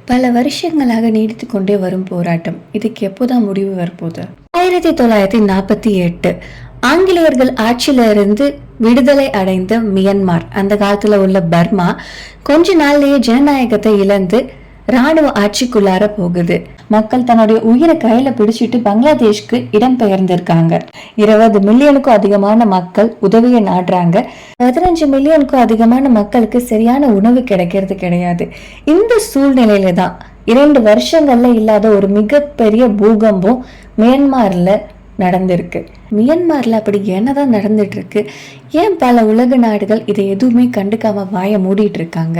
பல வருஷங்களாக நீடித்து கொண்டே வரும் போராட்டம் இதுக்கு எப்போதான் முடிவு வரப்போகுது? 1948 ஆங்கிலேயர்கள் ஆட்சியில இருந்து விடுதலை அடைந்த மியான்மர், அந்த காலத்துல உள்ள பர்மா, கொஞ்ச நாள்லயே ஜனநாயகத்தை இழந்து ராணுவ ஆட்சிக்குள்ளார போகுது. மக்கள் தன்னுடைய உயிரை கையில பிடிச்சிட்டு பங்களாதேஷ்க்கு இடம் பெயர்ந்திருக்காங்க. 20 மில்லியனுக்கும் அதிகமான மக்கள் உதவியை நாடுறாங்க. 15 மில்லியனுக்கும் அதிகமான மக்களுக்கு சரியான உணவு கிடைக்கிறது கிடையாது. இந்த சூழ்நிலையில தான் 2 வருஷங்கள்ல இல்லாத ஒரு மிகப்பெரிய பூகம்பம் மியான்மர்ல நடந்திருக்கு. மியான்மர்ல அப்படி என்னதான் நடந்துட்டு இருக்கு? ஏன் பல உலக நாடுகள் இதை எதுவுமே கண்டுக்காம வாய மூடிட்டு இருக்காங்க?